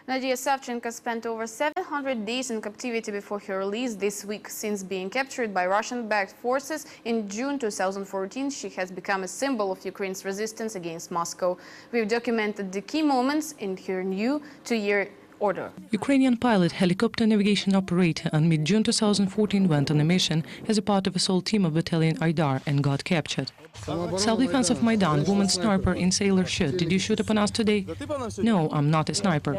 Nadiia Savchenko spent over 700 days in captivity before her release this week. Since being captured by Russian-backed forces in June 2014, she has become a symbol of Ukraine's resistance against Moscow. We've documented the key moments in her new two-year order. Ukrainian pilot, helicopter navigation operator, on mid-June 2014 went on a mission as a part of a sole team of Battalion Aidar and got captured. Self-defense of Maidan, woman sniper in sailor shirt. Did you shoot upon us today? No, I'm not a sniper.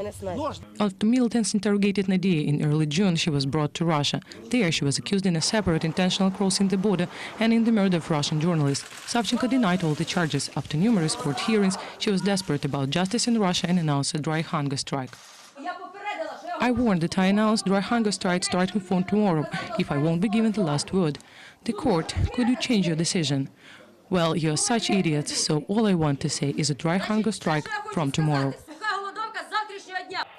After militants interrogated Nadiia in early June, she was brought to Russia. There she was accused in a separate intentional crossing the border and in the murder of Russian journalists. Savchenko denied all the charges. After numerous court hearings, she was desperate about justice in Russia and announced a dry hunger strike. I warned that I announced dry hunger strike starting from tomorrow, if I won't be given the last word. The court, could you change your decision? Well, you're such idiots, so all I want to say is a dry hunger strike from tomorrow.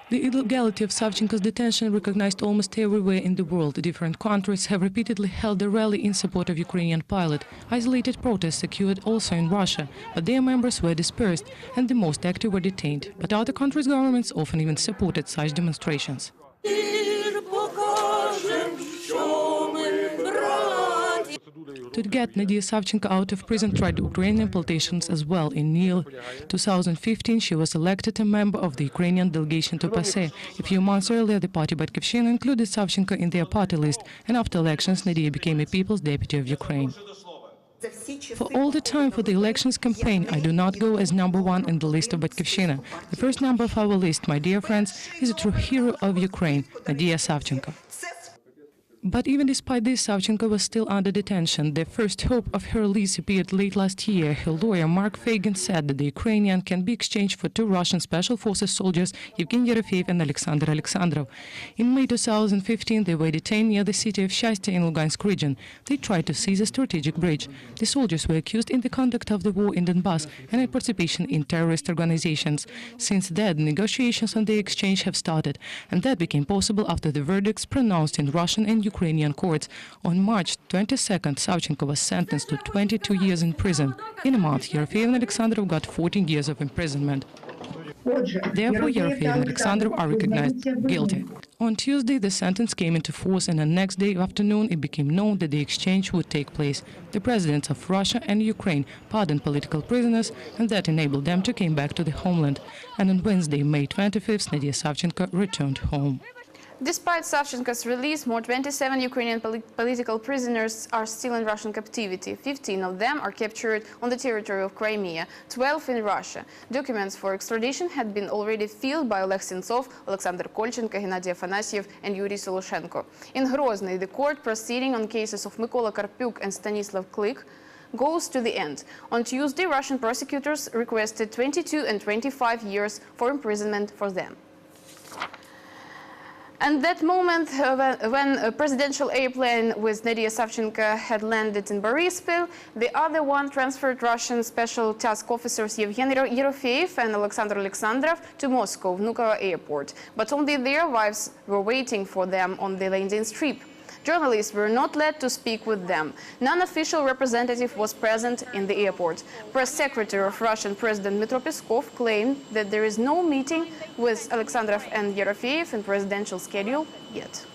The illegality of Savchenko's detention recognized almost everywhere in the world. Different countries have repeatedly held a rally in support of Ukrainian pilot. Isolated protests occurred also in Russia, but their members were dispersed and the most active were detained. But other countries' governments often even supported such demonstrations. To get Nadiia Savchenko out of prison tried Ukrainian politicians as well. In 2015, she was elected a member of the Ukrainian delegation to PASE. A few months earlier, the party Batkivshchina included Savchenko in their party list, and after elections, Nadiia became a People's Deputy of Ukraine. For all the time for the elections campaign, I do not go as #1 in the list of Batkivshchina. The first number of our list, my dear friends, is a true hero of Ukraine, Nadiia Savchenko. But even despite this, Savchenko was still under detention. The first hope of her release appeared late last year. Her lawyer, Mark Fagan, said that the Ukrainian can be exchanged for two Russian Special Forces soldiers, Yevgeny Yerofeev and Alexander Alexandrov. In May 2015, they were detained near the city of Shastia in Lugansk region. They tried to seize a strategic bridge. The soldiers were accused in the conduct of the war in Donbass and in participation in terrorist organizations. Since then, negotiations on the exchange have started, and that became possible after the verdicts pronounced in Russian and Ukrainian courts. On March 22nd, Savchenko was sentenced to 22 years in prison. In a month, Yerofeev and Alexandrov got 14 years of imprisonment. Therefore, Yerofeev and Alexandrov are recognized guilty. On Tuesday, the sentence came into force, and the next day afternoon, it became known that the exchange would take place. The presidents of Russia and Ukraine pardoned political prisoners, and that enabled them to come back to the homeland. And on Wednesday, May 25th, Nadiia Savchenko returned home. Despite Savchenko's release, more 27 Ukrainian political prisoners are still in Russian captivity. 15 of them are captured on the territory of Crimea, 12 in Russia. Documents for extradition had been already filed by Oleg Sentsov, Alexander Kolchenko, Gennady Afanasyev and Yuri Soloshenko. In Grozny, the court proceeding on cases of Mykola Karpyuk and Stanislav Klik goes to the end. On Tuesday, Russian prosecutors requested 22 and 25 years for imprisonment for them. And that moment when a presidential airplane with Nadiia Savchenko had landed in Boryspil, the other one transferred Russian special task officers Yevgeny Yerofeev and Alexander Alexandrov to Moscow, Vnukovo airport. But only their wives were waiting for them on the landing strip. Journalists were not let to speak with them. Non-official representative was present in the airport. Press secretary of Russian President Dmitry Peskov claimed that there is no meeting with Alexandrov and Yerofeev in presidential schedule yet.